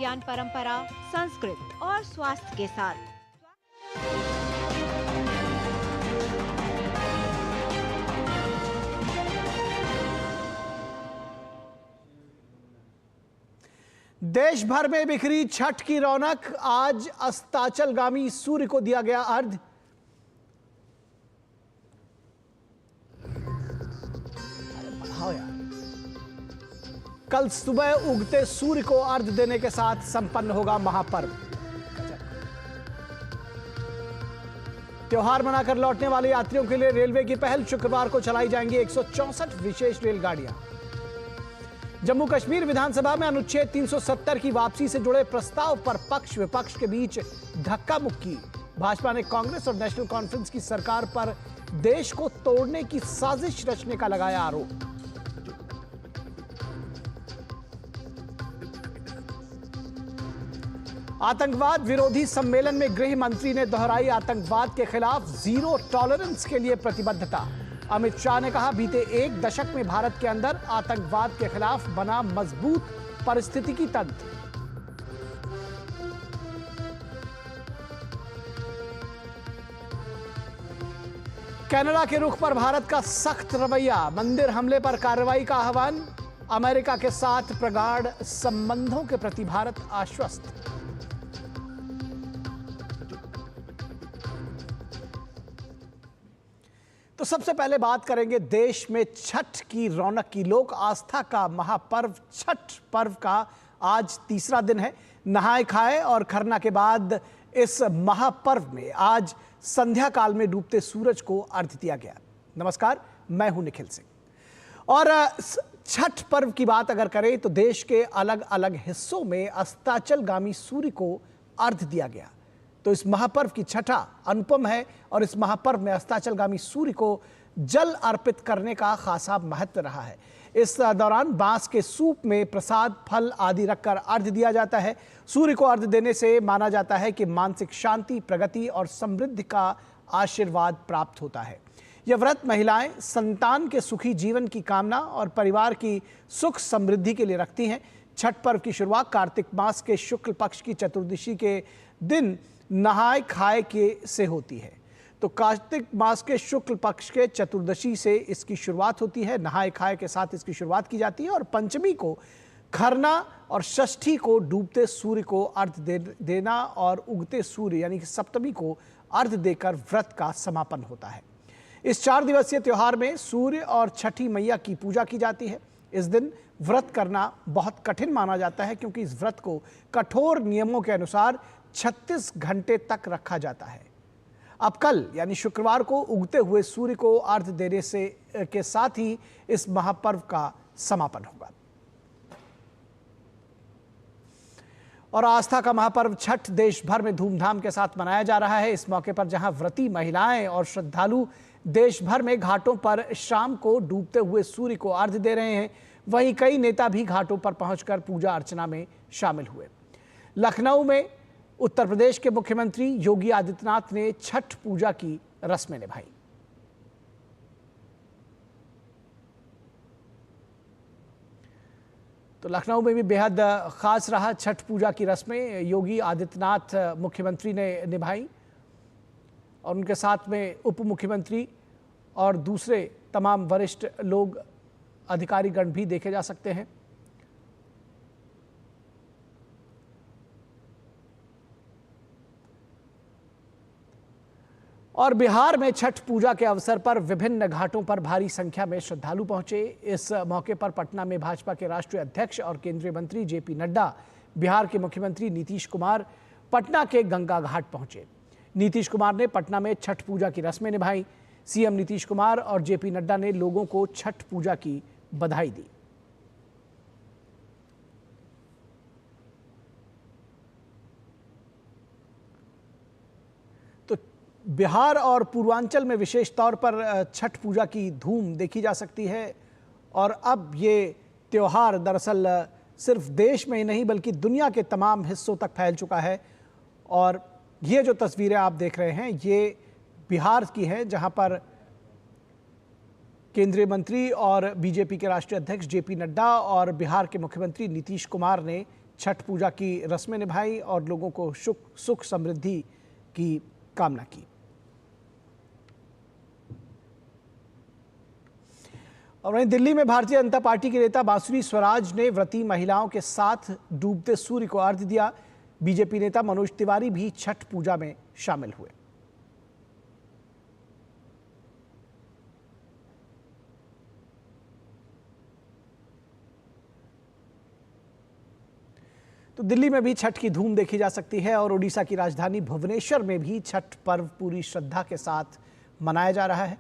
ज्ञान परंपरा, संस्कृत और स्वास्थ्य के साथ। देश भर में बिखरी छठ की रौनक। आज अस्ताचलगामी सूर्य को दिया गया अर्घ्य। कल सुबह उगते सूर्य को अर्घ्य देने के साथ संपन्न होगा महापर्व। त्योहार मनाकर लौटने वाले यात्रियों के लिए रेलवे की पहल। शुक्रवार को चलाई जाएंगी 164 विशेष रेलगाड़ियां। जम्मू कश्मीर विधानसभा में अनुच्छेद 370 की वापसी से जुड़े प्रस्ताव पर पक्ष विपक्ष के बीच धक्का मुक्की। भाजपा ने कांग्रेस और नेशनल कॉन्फ्रेंस की सरकार पर देश को तोड़ने की साजिश रचने का लगाया आरोप। आतंकवाद विरोधी सम्मेलन में गृह मंत्री ने दोहराई आतंकवाद के खिलाफ जीरो टॉलरेंस के लिए प्रतिबद्धता। अमित शाह ने कहा, बीते एक दशक में भारत के अंदर आतंकवाद के खिलाफ बना मजबूत पारिस्थितिकी तंत्र। कनाडा के रुख पर भारत का सख्त रवैया। मंदिर हमले पर कार्रवाई का आह्वान। अमेरिका के साथ प्रगाढ़ संबंधों के प्रति भारत आश्वस्त। तो सबसे पहले बात करेंगे देश में छठ की रौनक की। लोक आस्था का महापर्व छठ पर्व का आज तीसरा दिन है। नहाए खाए और खरना के बाद इस महापर्व में आज संध्या काल में डूबते सूरज को अर्घ्य दिया गया। नमस्कार, मैं हूं निखिल सिंह। और छठ पर्व की बात अगर करें तो देश के अलग अलग हिस्सों में अस्ताचलगामी सूर्य को अर्घ्य दिया गया। तो इस महापर्व की छठा अनुपम है और इस महापर्व में अस्ताचलगामी सूर्य को जल अर्पित करने का खासा महत्व रहा है। इस दौरान बांस के सूप में प्रसाद, फल आदि रखकर अर्घ्य दिया जाता है। सूर्य को अर्घ्य देने से माना जाता है कि मानसिक शांति, प्रगति और समृद्धि का आशीर्वाद प्राप्त होता है। यह व्रत महिलाएं संतान के सुखी जीवन की कामना और परिवार की सुख समृद्धि के लिए रखती हैं। छठ पर्व की शुरुआत कार्तिक मास के शुक्ल पक्ष की चतुर्दशी के दिन नहाए खाए के से होती है। तो कार्तिक मास के शुक्ल पक्ष के चतुर्दशी से इसकी शुरुआत होती है। नहाए खाए के साथ इसकी शुरुआत की जाती है और पंचमी को खरना और षष्ठी को डूबते सूर्य को अर्घ्य देना और उगते सूर्य यानी कि सप्तमी को अर्घ्य देकर व्रत का समापन होता है। इस 4 दिवसीय त्योहार में सूर्य और छठी मैया की पूजा की जाती है। इस दिन व्रत करना बहुत कठिन माना जाता है क्योंकि इस व्रत को कठोर नियमों के अनुसार 36 घंटे तक रखा जाता है। अब कल यानी शुक्रवार को उगते हुए सूर्य को अर्घ्य देने से के साथ ही इस महापर्व का समापन होगा। और आस्था का महापर्व छठ देश भर में धूमधाम के साथ मनाया जा रहा है। इस मौके पर जहां व्रती महिलाएं और श्रद्धालु देश भर में घाटों पर शाम को डूबते हुए सूर्य को अर्घ्य दे रहे हैं, वहीं कई नेता भी घाटों पर पहुंचकर पूजा अर्चना में शामिल हुए। लखनऊ में उत्तर प्रदेश के मुख्यमंत्री योगी आदित्यनाथ ने छठ पूजा की रस्में निभाई। तो लखनऊ में भी बेहद खास रहा छठ पूजा की रस्में। योगी आदित्यनाथ मुख्यमंत्री ने निभाई और उनके साथ में उप मुख्यमंत्री और दूसरे तमाम वरिष्ठ लोग, अधिकारीगण भी देखे जा सकते हैं। और बिहार में छठ पूजा के अवसर पर विभिन्न घाटों पर भारी संख्या में श्रद्धालु पहुंचे। इस मौके पर पटना में भाजपा के राष्ट्रीय अध्यक्ष और केंद्रीय मंत्री जेपी नड्डा, बिहार के मुख्यमंत्री नीतीश कुमार पटना के गंगा घाट पहुंचे। नीतीश कुमार ने पटना में छठ पूजा की रस्में निभाई। सीएम नीतीश कुमार और जेपी नड्डा ने लोगों को छठ पूजा की बधाई दी। बिहार और पूर्वांचल में विशेष तौर पर छठ पूजा की धूम देखी जा सकती है। और अब ये त्यौहार दरअसल सिर्फ देश में ही नहीं बल्कि दुनिया के तमाम हिस्सों तक फैल चुका है। और ये जो तस्वीरें आप देख रहे हैं ये बिहार की हैं, जहां पर केंद्रीय मंत्री और बीजेपी के राष्ट्रीय अध्यक्ष जेपी नड्डा और बिहार के मुख्यमंत्री नीतीश कुमार ने छठ पूजा की रस्में निभाई और लोगों को सुख समृद्धि की कामना की। और वहीं दिल्ली में भारतीय जनता पार्टी के नेता बांसुरी स्वराज ने व्रती महिलाओं के साथ डूबते सूर्य को अर्घ्य दिया। बीजेपी नेता मनोज तिवारी भी छठ पूजा में शामिल हुए। तो दिल्ली में भी छठ की धूम देखी जा सकती है और ओडिशा की राजधानी भुवनेश्वर में भी छठ पर्व पूरी श्रद्धा के साथ मनाया जा रहा है।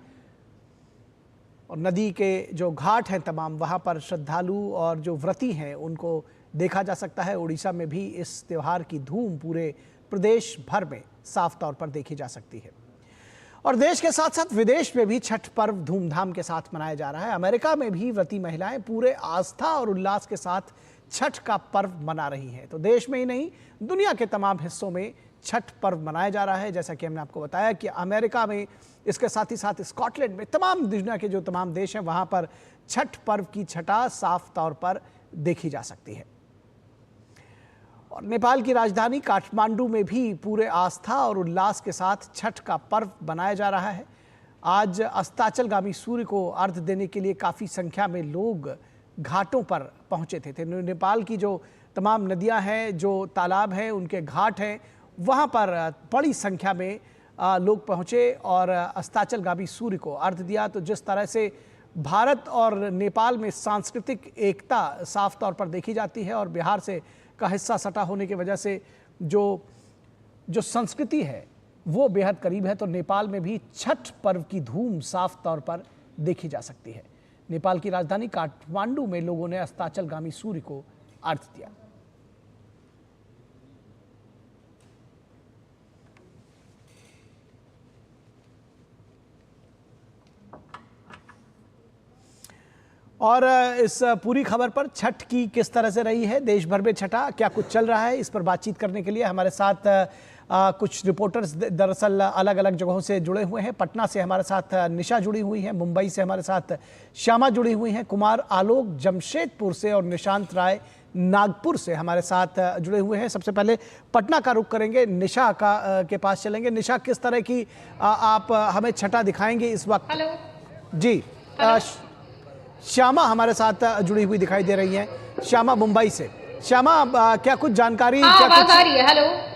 और नदी के जो घाट हैं तमाम, वहाँ पर श्रद्धालु और जो व्रती हैं उनको देखा जा सकता है। ओडिशा में भी इस त्यौहार की धूम पूरे प्रदेश भर में साफ तौर पर देखी जा सकती है। और देश के साथ साथ विदेश में भी छठ पर्व धूमधाम के साथ मनाया जा रहा है। अमेरिका में भी व्रती महिलाएं पूरे आस्था और उल्लास के साथ छठ का पर्व मना रही हैं। तो देश में ही नहीं, दुनिया के तमाम हिस्सों में छठ पर्व मनाया जा रहा है। जैसा कि हमने आपको बताया कि अमेरिका में, इसके साथ ही साथ स्कॉटलैंड में, तमाम दुनिया के जो तमाम देश हैं वहाँ पर छठ पर्व की छटा साफ तौर पर देखी जा सकती है। और नेपाल की राजधानी काठमांडू में भी पूरे आस्था और उल्लास के साथ छठ का पर्व मनाया जा रहा है। आज अस्ताचलगामी सूर्य को अर्घ्य देने के लिए काफ़ी संख्या में लोग घाटों पर पहुंचे थे। नेपाल की जो तमाम नदियां हैं, जो तालाब हैं, उनके घाट हैं, वहां पर बड़ी संख्या में लोग पहुंचे और अस्ताचलगामी सूर्य को अर्घ्य दिया। तो जिस तरह से भारत और नेपाल में सांस्कृतिक एकता साफ तौर पर देखी जाती है और बिहार से का हिस्सा सटा होने की वजह से जो संस्कृति है वो बेहद करीब है, तो नेपाल में भी छठ पर्व की धूम साफ तौर पर देखी जा सकती है। नेपाल की राजधानी काठमांडू में लोगों ने अस्ताचलगामी सूर्य को अर्घ्य दिया। और इस पूरी खबर पर छठ की किस तरह से रही है, देश भर में छठा क्या कुछ चल रहा है, इस पर बातचीत करने के लिए हमारे साथ कुछ रिपोर्टर्स दरअसल अलग अलग जगहों से जुड़े हुए हैं। पटना से हमारे साथ निशा जुड़ी हुई है, मुंबई से हमारे साथ श्यामा जुड़ी हुई हैं, कुमार आलोक जमशेदपुर से और निशांत राय नागपुर से हमारे साथ जुड़े हुए हैं। सबसे पहले पटना का रुख करेंगे, निशा के पास चलेंगे। निशा, किस तरह की आप हमें छठा दिखाएंगे इस वक्त? हेलो जी, श्यामा हमारे साथ जुड़ी हुई दिखाई दे रही हैं, श्यामा मुंबई से। श्यामा, क्या कुछ जानकारी? क्या आवाज आ रही है? हेलो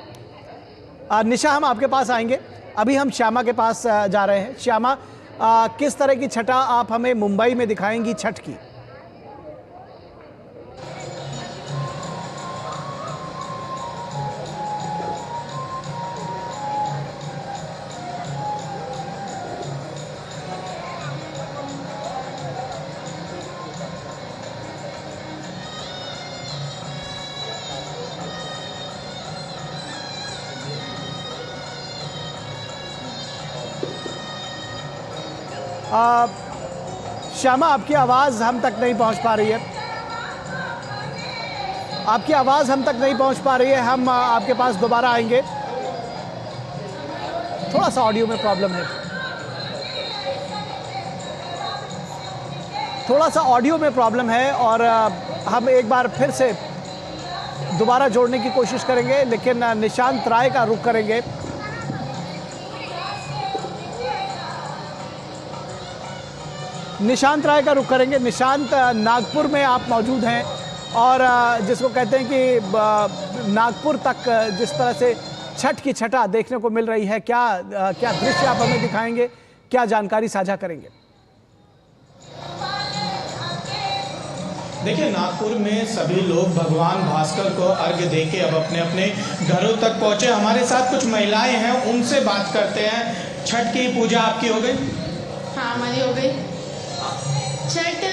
निशा, हम आपके पास आएंगे, अभी हम श्यामा के पास जा रहे हैं। श्यामा, किस तरह की छठा आप हमें मुंबई में दिखाएंगी छठ की? श्यामा, आपकी आवाज़ हम तक नहीं पहुंच पा रही है। आपकी आवाज़ हम तक नहीं पहुंच पा रही है। हम आपके पास दोबारा आएंगे। थोड़ा सा ऑडियो में प्रॉब्लम है, थोड़ा सा ऑडियो में प्रॉब्लम है और हम एक बार फिर से दोबारा जोड़ने की कोशिश करेंगे, लेकिन निशांत राय का रुख करेंगे। निशांत राय का रुख करेंगे। निशांत, नागपुर में आप मौजूद हैं और जिसको कहते हैं कि नागपुर तक जिस तरह से छठ की छठा देखने को मिल रही है, क्या दृश्य आप हमें दिखाएंगे, क्या जानकारी साझा करेंगे? देखिए, नागपुर में सभी लोग भगवान भास्कर को अर्घ्य देके अब अपने अपने घरों तक पहुंचे। हमारे साथ कुछ महिलाएं हैं, उनसे बात करते हैं। छठ की पूजा आपकी हो गई? हाँ, हमारी हो गई। छठ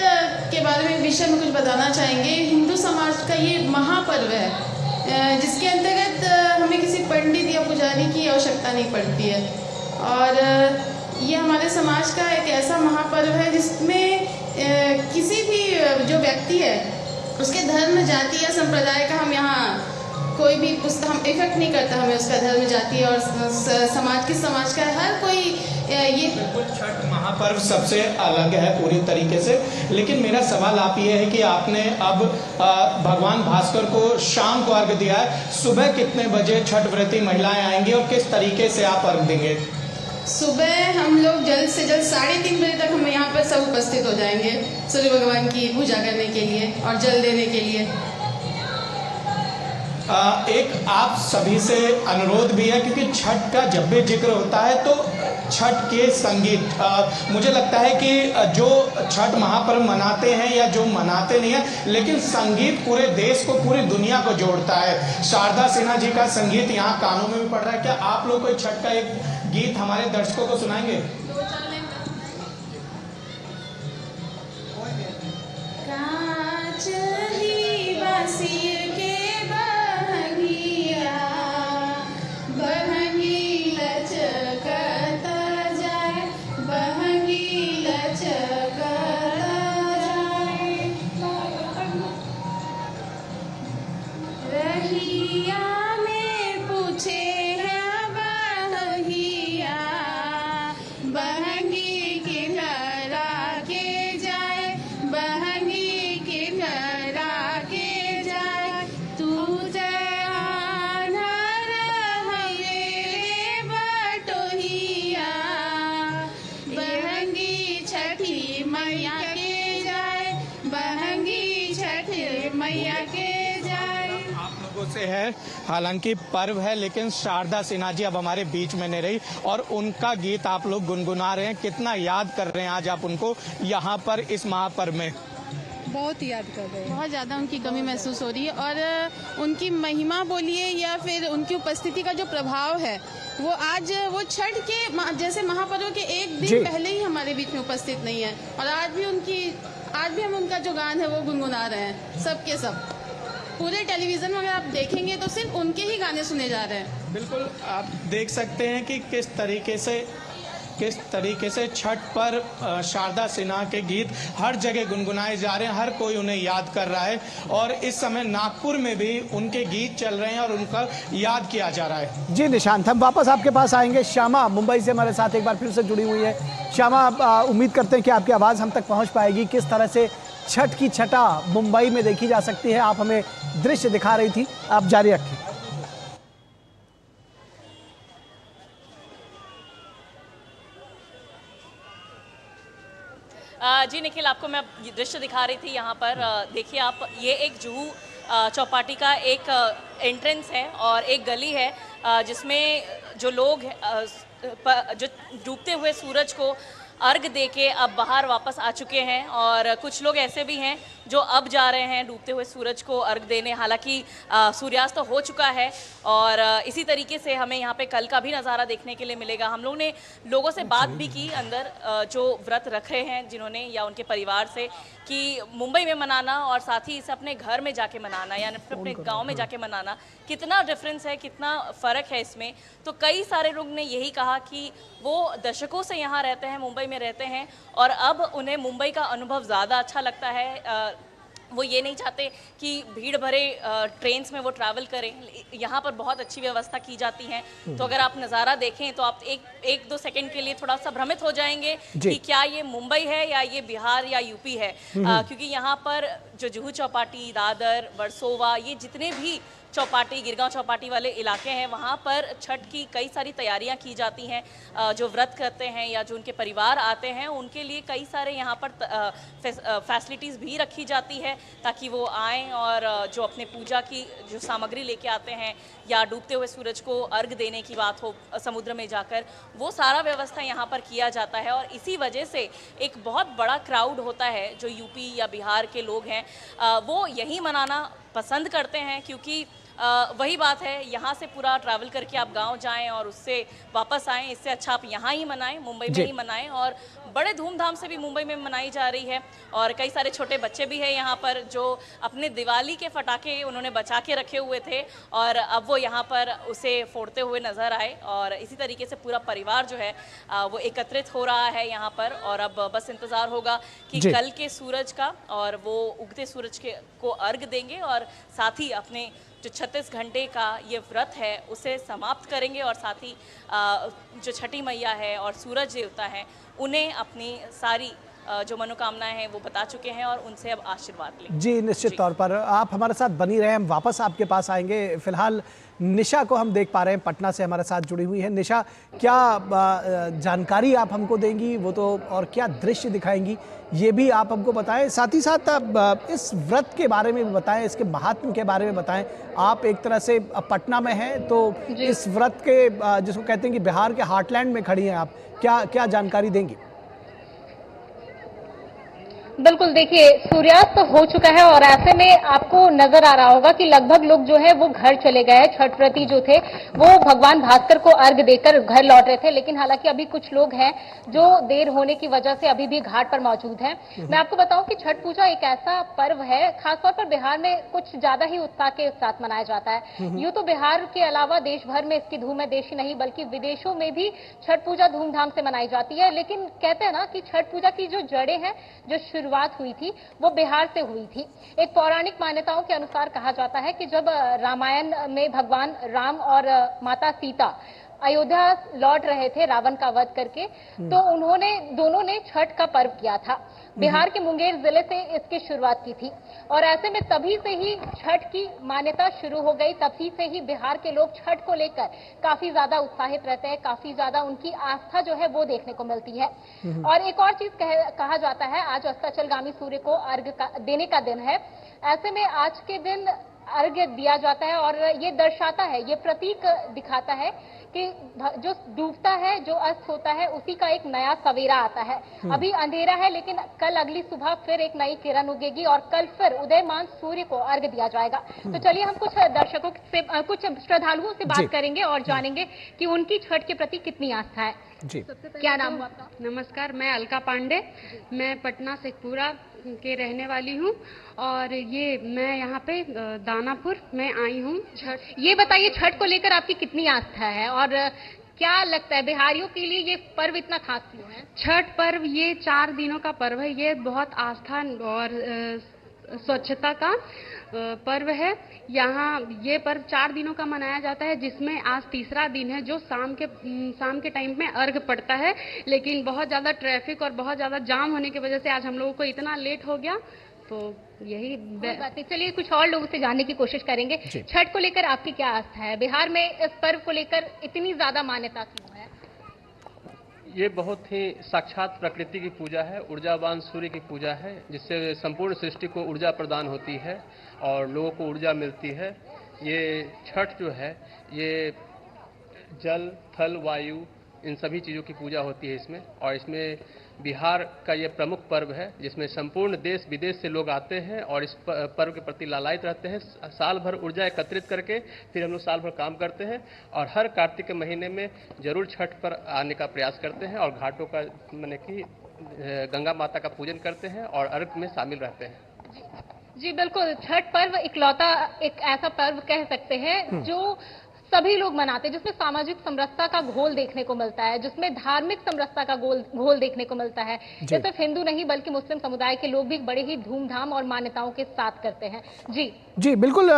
के बारे में विषय में कुछ बताना चाहेंगे। हिंदू समाज का ये महापर्व है जिसके अंतर्गत हमें किसी पंडित या पुजारी की आवश्यकता नहीं पड़ती है, और ये हमारे समाज का एक ऐसा महापर्व है जिसमें किसी भी जो व्यक्ति है उसके धर्म, जाति या संप्रदाय का हम यहाँ कोई कोई भी हम इफेक्ट नहीं करता हमें उसका धर्म, जाति और समाज का हर कोई ये। बिल्कुल, छठ महापर्व सबसे अलग है पूरी तरीके से। लेकिन मेरा सवाल आप ये है कि आपने अब भगवान भास्कर को शाम को अर्घ दिया है, सुबह कितने बजे छठ व्रती महिलाएं आएंगी और किस तरीके से आप अर्घ देंगे? सुबह हम लोग जल्द से जल्द 3:30 बजे तक हम यहाँ पर सब उपस्थित हो जाएंगे सूर्य भगवान की पूजा करने के लिए और जल देने के लिए। एक आप सभी से अनुरोध भी है, क्योंकि छठ का जब भी जिक्र होता है तो छठ के संगीत, मुझे लगता है कि जो छठ महापर्व मनाते हैं या जो मनाते नहीं है, लेकिन संगीत पूरे देश को, पूरी दुनिया को जोड़ता है। शारदा सिन्हा जी का संगीत यहाँ कानों में भी पड़ रहा है। क्या आप लोग कोई छठ का एक गीत हमारे दर्शकों को सुनाएंगे? कांच ही बासी के बहंगिया, बहंगी लचकता जाए, बहंगी लचकता जाए, रहिया में पूछे है बहंगिया, बहंगी किनारा के जाए, बहंगी किनारा के जाए, तू जहान रहे बटोहिया, बहंगी छठी मैया के जाए, बहंगी छठी मैया के जाए। आप लोगों से है, हालांकि पर्व है लेकिन शारदा सिन्हा जी अब हमारे बीच में नहीं रही और उनका गीत आप लोग गुनगुना रहे हैं। कितना याद कर रहे हैं आज आप उनको यहाँ पर इस महापर्व में? बहुत याद कर रहे हैं। बहुत ज़्यादा उनकी कमी महसूस हो रही है और उनकी महिमा बोलिए या फिर उनकी उपस्थिति का जो प्रभाव है वो आज वो छठ के जैसे महापर्व के एक दिन पहले ही हमारे बीच में उपस्थित नहीं है और आज भी हम उनका जो गान है वो गुनगुना रहे हैं। सब के सब पूरे टेलीविजन में अगर आप देखेंगे तो सिर्फ उनके ही गाने सुने जा रहे हैं। बिल्कुल, आप देख सकते हैं कि किस तरीके से छठ पर शारदा सिन्हा के गीत हर जगह गुनगुनाए जा रहे हैं, हर कोई उन्हें याद कर रहा है और इस समय नागपुर में भी उनके गीत चल रहे हैं और उनका याद किया जा रहा है। जी निशांत, हम वापस आपके पास आएंगे। श्यामा मुंबई से हमारे साथ एक बार फिर से जुड़ी हुई है। श्यामा, उम्मीद करते हैं कि आपकी आवाज़ हम तक पहुँच पाएगी। किस तरह से छठ की छटा मुंबई में देखी जा सकती है, आप हमें दृश्य दिखा रही थी, आप जारी रखें। जी निखिल, आपको मैं दृश्य दिखा रही थी यहाँ पर। देखिए आप, ये एक जुहू चौपाटी का एक एंट्रेंस है और एक गली है जिसमें जो लोग जो डूबते हुए सूरज को अर्घ देके अब बाहर वापस आ चुके हैं और कुछ लोग ऐसे भी हैं जो अब जा रहे हैं डूबते हुए सूरज को अर्घ देने। हालांकि सूर्यास्त हो चुका है और इसी तरीके से हमें यहाँ पे कल का भी नज़ारा देखने के लिए मिलेगा। हम लोग ने लोगों से बात भी की अंदर जो व्रत रख रहे हैं जिन्होंने, या उनके परिवार से, कि मुंबई में मनाना और साथ ही इसे अपने घर में जाके मनाना या अपने गाँव में जाके मनाना कितना डिफरेंस है, कितना फ़र्क है इसमें। तो कई सारे लोग ने यही कहा कि वो दशकों से यहाँ रहते हैं, मुंबई में रहते हैं और अब उन्हें मुंबई का अनुभव ज़्यादा अच्छा लगता है। वो ये नहीं चाहते कि भीड़ भरे ट्रेन्स में वो ट्रैवल करें। यहाँ पर बहुत अच्छी व्यवस्था की जाती है, तो अगर आप नज़ारा देखें तो आप एक दो सेकंड के लिए थोड़ा सा भ्रमित हो जाएंगे कि क्या ये मुंबई है या ये बिहार या यूपी है। क्योंकि यहाँ पर जो जुहू चौपाटी, दादर, वर्सोवा, ये जितने भी चौपाटी, गिरगांव चौपाटी वाले इलाके हैं, वहाँ पर छठ की कई सारी तैयारियाँ की जाती हैं। जो व्रत करते हैं या जो उनके परिवार आते हैं उनके लिए कई सारे यहाँ पर फैसिलिटीज़ भी रखी जाती है ताकि वो आएँ और जो अपने पूजा की जो सामग्री लेके आते हैं या डूबते हुए सूरज को अर्घ देने की बात हो समुद्र में जाकर, वो सारा व्यवस्था यहाँ पर किया जाता है। और इसी वजह से एक बहुत बड़ा क्राउड होता है जो यूपी या बिहार के लोग हैं, वो यहीं मनाना पसंद करते हैं। क्योंकि वही बात है, यहाँ से पूरा ट्रैवल करके आप गांव जाएं और उससे वापस आएं, इससे अच्छा आप यहाँ ही मनाएं, मुंबई में ही मनाएं। और बड़े धूमधाम से भी मुंबई में मनाई जा रही है और कई सारे छोटे बच्चे भी हैं यहाँ पर जो अपने दिवाली के पटाखे उन्होंने बचा के रखे हुए थे और अब वो यहाँ पर उसे फोड़ते हुए नज़र आए। और इसी तरीके से पूरा परिवार जो है वो एकत्रित हो रहा है यहाँ पर और अब बस इंतज़ार होगा कि कल के सूरज का, और वो उगते सूरज को अर्घ देंगे और साथ ही अपने जो 36 घंटे का ये व्रत है उसे समाप्त करेंगे और साथ ही जो छठी मैया है और सूरज देवता है उन्हें अपनी सारी जो मनोकामनाएं हैं वो बता चुके हैं और उनसे अब आशीर्वाद लें। जी निश्चित तौर पर आप हमारे साथ बनी रहे, हम वापस आपके पास आएंगे। फिलहाल निशा को हम देख पा रहे हैं, पटना से हमारे साथ जुड़ी हुई है। निशा, क्या जानकारी आप हमको देंगी, वो तो, और क्या दृश्य दिखाएंगी ये भी आप हमको बताएं। साथ ही साथ इस व्रत के बारे में भी बताएं, इसके महात्म्य के बारे में बताएं। आप एक तरह से पटना में हैं तो इस व्रत के जिसको कहते हैं कि बिहार के हार्टलैंड में खड़ी हैं आप, क्या जानकारी देंगी? बिल्कुल, देखिए सूर्यास्त हो चुका है और ऐसे में आपको नजर आ रहा होगा कि लगभग लोग जो है वो घर चले गए हैं। छठ व्रती जो थे वो भगवान भास्कर को अर्घ देकर घर लौट रहे थे, लेकिन हालांकि अभी कुछ लोग हैं जो देर होने की वजह से अभी भी घाट पर मौजूद हैं। मैं आपको बताऊं कि छठ पूजा एक ऐसा पर्व है, खासतौर पर बिहार में कुछ ज्यादा ही उत्साह के साथ मनाया जाता है। यूं तो बिहार के अलावा देश भर में इसकी धूम है, देश ही नहीं बल्कि विदेशों में भी छठ पूजा धूमधाम से मनाई जाती है। लेकिन कहते हैं ना कि छठ पूजा की जो जड़ें हैं, जो शुरुआत हुई थी वो बिहार से हुई थी। एक पौराणिक मान्यताओं के अनुसार कहा जाता है कि जब रामायण में भगवान राम और माता सीता अयोध्या लौट रहे थे रावण का वध करके, तो दोनों ने छठ का पर्व किया था। बिहार के मुंगेर जिले से इसकी शुरुआत की थी और ऐसे में तभी से ही छठ की मान्यता शुरू हो गई। तभी से ही बिहार के लोग छठ को लेकर काफी ज्यादा उत्साहित रहते हैं, काफी ज्यादा उनकी आस्था जो है वो देखने को मिलती है। और एक और चीज कहा जाता है, आज अस्ताचलगामी सूर्य को अर्घ्य देने का दिन है। ऐसे में आज के दिन अर्घ्य दिया जाता है और ये दर्शाता है, ये प्रतीक दिखाता है कि जो डूबता है, जो अस्त होता है, उसी का एक नया सवेरा आता है। अभी अंधेरा है लेकिन कल अगली सुबह फिर एक नई किरण उगेगी और कल फिर उदयमान सूर्य को अर्घ्य दिया जाएगा। तो चलिए हम कुछ दर्शकों से, कुछ श्रद्धालुओं से बात करेंगे और जानेंगे कि उनकी छठ के प्रति कितनी आस्था है। जी, क्या नाम है आपका? नमस्कार, मैं अलका पांडे, मैं पटना शेखपुरा के रहने वाली हूँ और ये मैं यहाँ पे दानापुर में आई हूँ। ये बताइए छठ को लेकर आपकी कितनी आस्था है और क्या लगता है बिहारियों के लिए ये पर्व इतना खास क्यों है? छठ पर्व ये 4 दिनों का पर्व है, ये बहुत आस्था और स्वच्छता का पर्व है। यहाँ ये पर्व 4 दिनों का मनाया जाता है, जिसमें आज तीसरा दिन है जो शाम के टाइम में अर्घ पड़ता है। लेकिन बहुत ज़्यादा ट्रैफिक और बहुत ज़्यादा जाम होने की वजह से आज हम लोगों को इतना लेट हो गया, तो यही बात है। चलिए कुछ और लोगों से जानने की कोशिश करेंगे। छठ को लेकर आपकी क्या आस्था है? बिहार में इस पर्व को लेकर इतनी ज्यादा मान्यता क्यों है? ये बहुत ही साक्षात प्रकृति की पूजा है, ऊर्जावान सूर्य की पूजा है, जिससे संपूर्ण सृष्टि को ऊर्जा प्रदान होती है और लोगों को ऊर्जा मिलती है। ये छठ जो है ये जल, थल, वायु, इन सभी चीज़ों की पूजा होती है इसमें। और इसमें बिहार का ये प्रमुख पर्व है जिसमें संपूर्ण देश विदेश से लोग आते हैं और इस पर्व के प्रति लालायित रहते हैं। साल भर ऊर्जा एकत्रित करके फिर हम लोग साल भर काम करते हैं और हर कार्तिक के महीने में जरूर छठ पर आने का प्रयास करते हैं और घाटों का माने कि गंगा माता का पूजन करते हैं और अर्घ में शामिल रहते हैं। जी बिल्कुल, छठ पर्व इकलौता एक ऐसा पर्व कह सकते हैं जो सभी लोग मनाते हैं, जिसमें सामाजिक समरसता का घोल देखने को मिलता है, जिसमें धार्मिक समरसता का घोल देखने को मिलता है। ये सिर्फ हिंदू नहीं बल्कि मुस्लिम समुदाय के लोग भी बड़े ही धूमधाम और मान्यताओं के साथ करते हैं। जी बिल्कुल,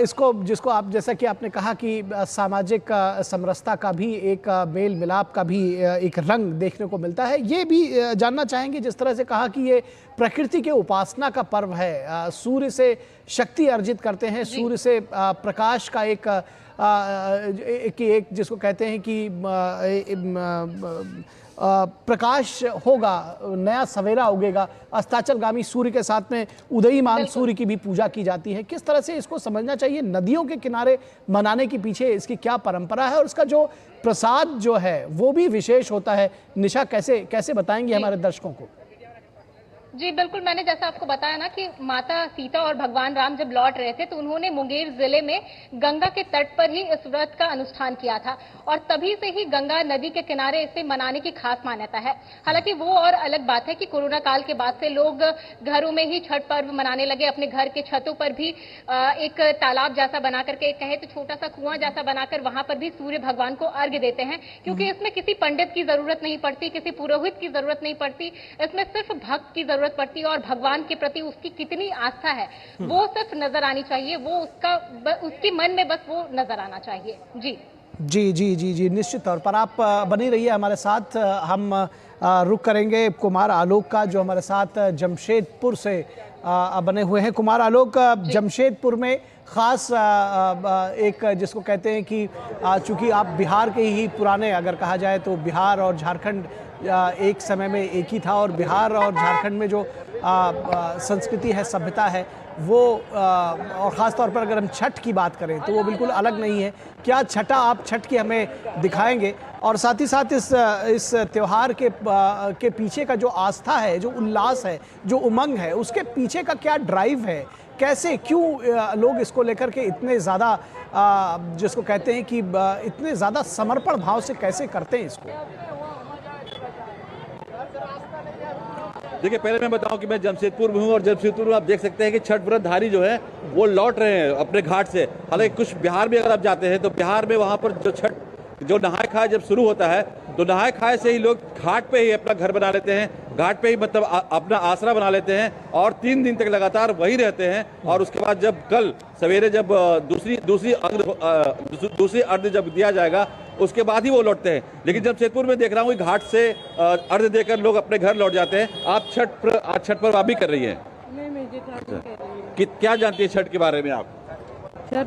इसको जिसको आप, जैसा कि आपने कहा कि सामाजिक समरसता का भी एक मेल मिलाप का भी एक रंग देखने को मिलता है। ये भी जानना चाहेंगे, जिस तरह से कहा कि ये प्रकृति के उपासना का पर्व है, सूर्य से शक्ति अर्जित करते हैं, सूर्य से प्रकाश का एक जिसको कहते हैं कि प्रकाश होगा, नया सवेरा उगेगा। अस्ताचलगामी सूर्य के साथ में उदयीमान सूर्य की भी पूजा की जाती है। किस तरह से इसको समझना चाहिए? नदियों के किनारे मनाने के पीछे इसकी क्या परंपरा है और उसका जो प्रसाद जो है वो भी विशेष होता है। निशा, कैसे बताएंगे हमारे दर्शकों को? जी बिल्कुल, मैंने जैसा आपको बताया ना कि माता सीता और भगवान राम जब लौट रहे थे तो उन्होंने मुंगेर जिले में गंगा के तट पर ही इस व्रत का अनुष्ठान किया था और तभी से ही गंगा नदी के किनारे इसे मनाने की खास मान्यता है। हालांकि वो और अलग बात है कि कोरोना काल के बाद से लोग घरों में ही छठ पर्व मनाने लगे। अपने घर के छतों पर भी एक तालाब जैसा बना करके, कहे तो छोटा सा कुआं जैसा बनाकर वहां पर भी सूर्य भगवान को अर्घ्य देते हैं, क्योंकि इसमें किसी पंडित की जरूरत नहीं पड़ती, किसी पुरोहित की जरूरत नहीं पड़ती, इसमें सिर्फ भक्त की जरूरत जरूरत पड़ती है और भगवान के प्रति उसकी कितनी आस्था है वो सिर्फ नजर आनी चाहिए, वो उसकी मन में बस वो नजर आना चाहिए। जी जी जी जी जी निश्चित तौर पर आप बनी रहिए हमारे साथ। हम रुक करेंगे कुमार आलोक का, जो हमारे साथ जमशेदपुर से बने हुए हैं। कुमार आलोक, जमशेदपुर में ख़ास एक जिसको कहते हैं कि चूंकि आप बिहार के ही पुराने, अगर कहा जाए तो बिहार और झारखंड एक समय में एक ही था, और बिहार और झारखंड में जो संस्कृति है, सभ्यता है, वो और ख़ास तौर पर अगर हम छठ की बात करें तो वो बिल्कुल अलग नहीं है। क्या छठा आप छठ की हमें दिखाएंगे, और साथ ही साथ इस त्यौहार के पीछे का जो आस्था है, जो उल्लास है, जो उमंग है, उसके पीछे का क्या ड्राइव है, कैसे क्यों लोग इसको लेकर के इतने ज़्यादा जिसको कहते हैं कि इतने ज़्यादा समर्पण भाव से कैसे करते हैं इसको? देखिए, पहले मैं बताऊं कि मैं जमशेदपुर में हूं, और जमशेदपुर में आप देख सकते हैं कि छठ व्रतधारी जो है वो लौट रहे हैं अपने घाट से। हालांकि कुछ बिहार में अगर आप जाते हैं तो बिहार में वहां पर जो नहाए खाए जब शुरू होता है तो नहाए खाए से ही लोग घाट पे ही अपना घर बना लेते हैं, घाट पे ही मतलब अपना आसरा बना लेते हैं, और 3 दिन तक लगातार वही रहते हैं। और उसके बाद जब कल सवेरे जब दूसरी अर्घ जब दिया जाएगा उसके बाद ही वो लौटते हैं। लेकिन जमशेदपुर में देख रहा हूँ घाट से अर्घ देकर लोग अपने घर लौट जाते हैं। आप आज छठ पर्व आप भी कर रही हैं? नहीं, क्या जानती है छठ के बारे में आप? छठ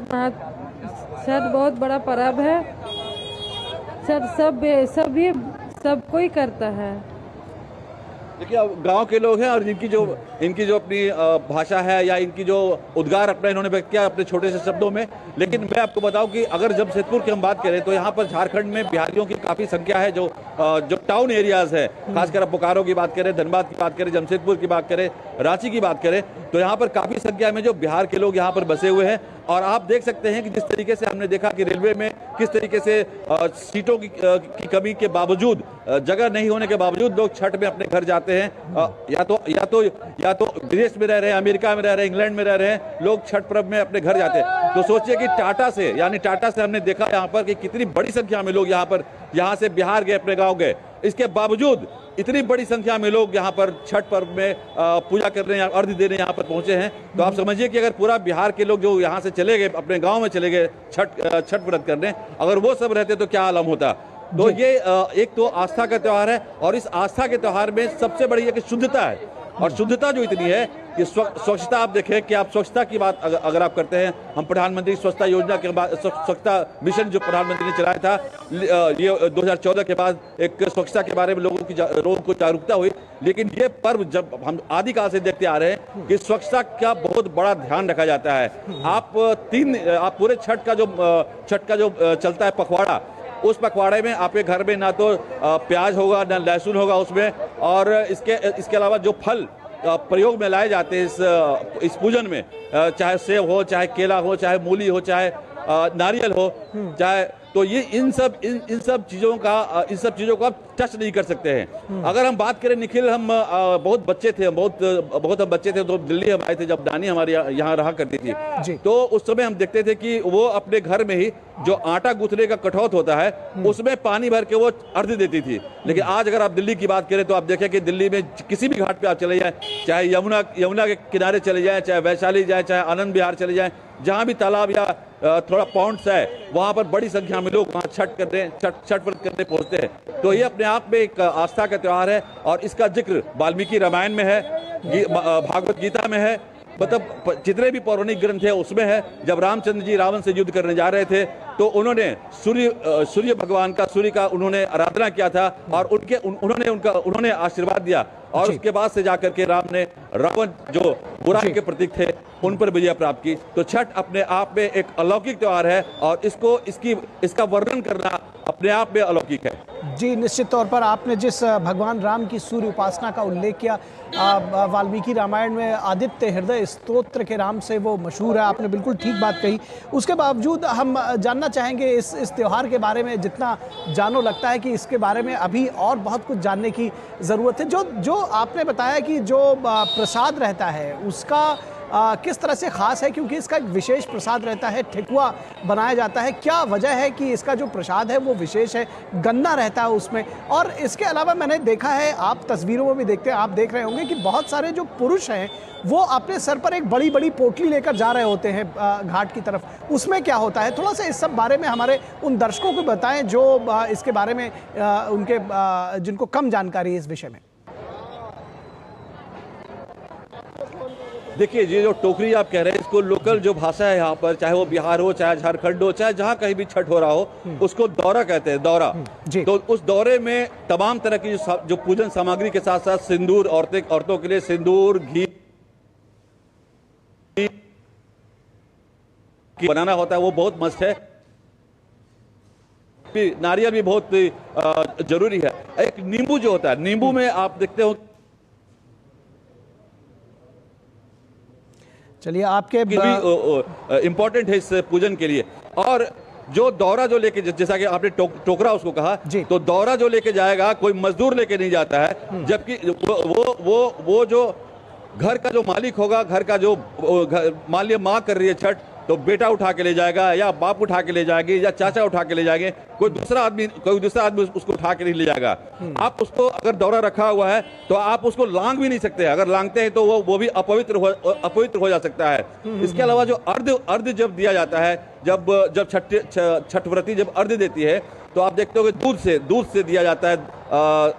बहुत बड़ा पर्व है, सब कोई करता है। देखिए, गांव के लोग हैं और इनकी जो अपनी भाषा है या इनकी जो उद्गार अपना इन्होंने व्यक्त किया अपने छोटे से शब्दों में। लेकिन मैं आपको बताऊं कि अगर जमशेदपुर की हम बात करें तो यहाँ पर झारखंड में बिहारियों की काफ़ी संख्या है, जो टाउन एरियाज है, खासकर बोकारो की बात करें, धनबाद की बात करें, जमशेदपुर की बात करें, रांची की बात करें, तो यहाँ पर काफ़ी संख्या में जो बिहार के लोग यहाँ पर बसे हुए हैं। और आप देख सकते हैं कि जिस तरीके से हमने देखा कि रेलवे में किस तरीके से सीटों की कमी के बावजूद, जगह नहीं होने के बावजूद लोग छठ में अपने घर जाते हैं। या तो विदेश में रह रहे हैं, अमेरिका में रह रहे हैं, इंग्लैंड में रह रहे हैं, लोग छठ पर्व में अपने घर जाते हैं। तो सोचिए कि टाटा से हमने देखा यहाँ पर कि कितनी बड़ी संख्या में लोग यहाँ से बिहार गए, अपने गाँव गए। इसके बावजूद इतनी बड़ी संख्या में लोग यहाँ पर छठ पर्व में पूजा करने या अर्घ देने यहाँ पर पहुंचे हैं। तो आप समझिए कि अगर पूरा बिहार के लोग जो यहाँ से चले गए, अपने गांव में चले गए छठ व्रत करने, अगर वो सब रहते तो क्या आलम होता। तो ये एक तो आस्था का त्यौहार है, और इस आस्था के त्यौहार में सबसे बड़ी है कि शुद्धता है। और शुद्धता जो इतनी है कि स्वच्छता, आप देखें कि आप स्वच्छता की बात अगर आप करते हैं, हम प्रधानमंत्री स्वच्छता योजना के बाद स्वच्छता मिशन जो प्रधानमंत्री ने चलाया था, ये 2014 के बाद एक स्वच्छता के बारे में लोगों को जागरूकता हुई। लेकिन ये पर्व जब हम आदिकाल से देखते आ रहे हैं कि स्वच्छता का बहुत बड़ा ध्यान रखा जाता है। आप पूरे छठ का जो चलता है पखवाड़ा, उस पखवाड़े में आपके घर में ना तो प्याज होगा ना लहसुन होगा उसमें, और इसके अलावा जो फल प्रयोग में लाए जाते हैं इस पूजन में, चाहे सेब हो, चाहे केला हो, चाहे मूली हो, चाहे नारियल हो, चाहे, तो ये इन सब चीज़ों को आप टच नहीं कर सकते हैं। अगर हम बात करें निखिल, हम बहुत बच्चे थे, बहुत हम बच्चे थे तो दिल्ली हम आए थे जब नानी हमारी यहाँ रहा करती थी, तो उस समय हम देखते थे कि वो अपने घर में ही जो आटा गूंथने का कठौत होता है उसमें पानी भर के वो अर्घ देती थी। लेकिन आज अगर आप दिल्ली की बात करें तो आप देखें कि दिल्ली में किसी भी घाट पे आप चले जाएं, चाहे यमुना के किनारे चले जाएं, चाहे वैशाली जाए, चाहे आनंद विहार चले जाएं, जहाँ भी तालाब या थोड़ा पॉन्ड्स है, वहाँ पर बड़ी संख्या में लोग वहाँ छठ व्रत करने पहुँचते हैं। तो ये अपने आप में एक आस्था का त्यौहार है, और इसका जिक्र वाल्मीकि रामायण में है, भागवत गीता में है, मतलब जितने भी पौराणिक ग्रंथ है उसमें है। जब रामचंद्र जी रावण से युद्ध करने जा रहे थे तो उन्होंने सूर्य भगवान का उन्होंने आराधना किया था, और उन्होंने आशीर्वाद दिया, और उसके बाद से जाकर के राम ने रावण जो बुराई के प्रतीक थे उन पर विजय प्राप्त की। तो छठ अपने आप में एक अलौकिक त्यौहार है, और इसका वर्णन करना अपने आप में अलौकिक है। जी, निश्चित तौर पर आपने जिस भगवान राम की सूर्य उपासना का उल्लेख किया, वाल्मीकि रामायण में आदित्य हृदय स्तोत्र के नाम से वो मशहूर है, आपने बिल्कुल ठीक बात कही। उसके बावजूद हम जानना चाहेंगे इस त्यौहार के बारे में, जितना जानो लगता है कि इसके बारे में अभी और बहुत कुछ जानने की ज़रूरत है। जो आपने बताया कि जो प्रसाद रहता है उसका किस तरह से खास है, क्योंकि इसका एक विशेष प्रसाद रहता है, ठेकुआ बनाया जाता है। क्या वजह है कि इसका जो प्रसाद है वो विशेष है, गन्ना रहता है उसमें? और इसके अलावा मैंने देखा है, आप तस्वीरों में भी देखते हैं, आप देख रहे होंगे कि बहुत सारे जो पुरुष हैं वो अपने सर पर एक बड़ी बड़ी पोटली लेकर जा रहे होते हैं घाट की तरफ। उसमें क्या होता है, थोड़ा सा इस सब बारे में हमारे उन दर्शकों को बताएं जो इसके बारे में उनके जिनको कम जानकारी है इस विषय में। देखिए, ये जो टोकरी आप कह रहे हैं, इसको लोकल जो भाषा है यहाँ पर, चाहे वो बिहार हो, चाहे झारखंड हो, चाहे जहाँ कहीं भी छठ हो रहा हो, उसको दौरा कहते हैं, दौरा। तो उस दौरे में तमाम तरह की जो पूजन सामग्री के साथ साथ सिंदूर, औरतों के लिए सिंदूर, घी बनाना होता है, वो बहुत मस्त है। नारियल भी बहुत जरूरी है। एक नींबू जो होता है, नींबू में आप देखते हो, चलिए आपके इंपॉर्टेंट है इस पूजन के लिए। और जो दौरा जो लेके, जैसा कि आपने टोकरा उसको कहा, तो दौरा जो लेके जाएगा कोई मजदूर लेके नहीं जाता है, जबकि वो जो घर का जो मालिक होगा, घर का जो मान लिया माँ कर रही है छठ, तो बेटा उठा के ले जाएगा, या बाप उठा के ले जाएंगे, या चाचा उठा के ले जाएंगे, कोई दूसरा आदमी उसको उठा के नहीं ले जाएगा। आप उसको अगर दौरा रखा हुआ है तो आप उसको लांग भी नहीं सकते। अगर लांगते हैं तो वो भी अपवित्र हो जा सकता है। इसके अलावा जो अर्घ जब दिया जाता है, जब छठ व्रती जब अर्घ देती है, तो आप देखते हो कि दूध से दिया जाता है,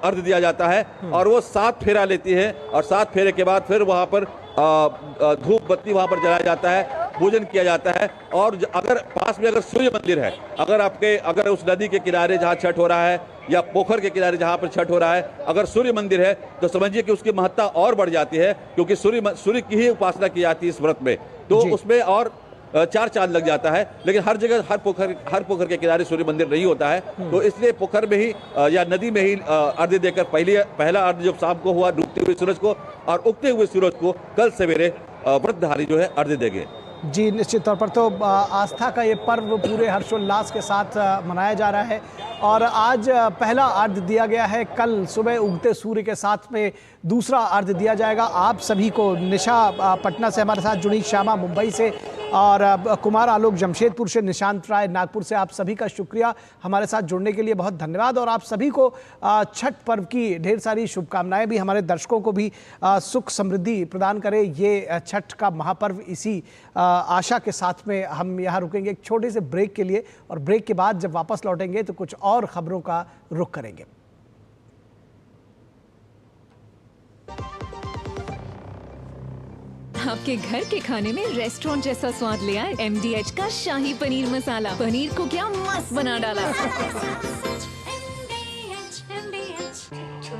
अर्घ दिया जाता है, और वो 7 फेरा लेती है, और 7 फेरे के बाद फिर वहां पर धूप बत्ती वहां पर जलाया जाता है, पूजन किया जाता है। और अगर पास में अगर सूर्य मंदिर है, अगर उस नदी के किनारे जहाँ छठ हो रहा है, या पोखर के किनारे जहाँ पर छठ हो रहा है, अगर सूर्य मंदिर है, तो समझिए कि उसकी महत्ता और बढ़ जाती है, क्योंकि सूर्य की ही उपासना की जाती है इस व्रत में। तो उसमें और 4 चांद लग जाता है। लेकिन हर जगह हर पोखर के किनारे सूर्य मंदिर नहीं होता है, तो इसलिए पोखर में ही या नदी में ही अर्घ्य देकर पहला अर्घ्य जब शाम को हुआ डूबते हुए सूरज को, और उगते हुए सूरज को कल सवेरे व्रतधारी जो है अर्घ्य देंगे। जी, निश्चित तौर पर तो आस्था का ये पर्व पूरे हर्षोल्लास के साथ मनाया जा रहा है, और आज पहला अर्घ्य दिया गया है, कल सुबह उगते सूर्य के साथ में दूसरा अर्घ्य दिया जाएगा। आप सभी को, निशा पटना से हमारे साथ जुड़ी, श्यामा मुंबई से, और कुमार आलोक जमशेदपुर से, निशांत राय नागपुर से, आप सभी का शुक्रिया हमारे साथ जुड़ने के लिए, बहुत धन्यवाद। और आप सभी को छठ पर्व की ढेर सारी शुभकामनाएं भी, हमारे दर्शकों को भी सुख समृद्धि प्रदान करे ये छठ का महापर्व। इसी आशा के साथ में हम यहाँ रुकेंगे एक छोटे से ब्रेक के लिए, और ब्रेक के बाद जब वापस लौटेंगे तो कुछ और खबरों का रुख करेंगे। आपके घर के खाने में रेस्टोरेंट जैसा स्वाद ले आए MDH का शाही पनीर मसाला। पनीर को क्या मस्त बना डाला।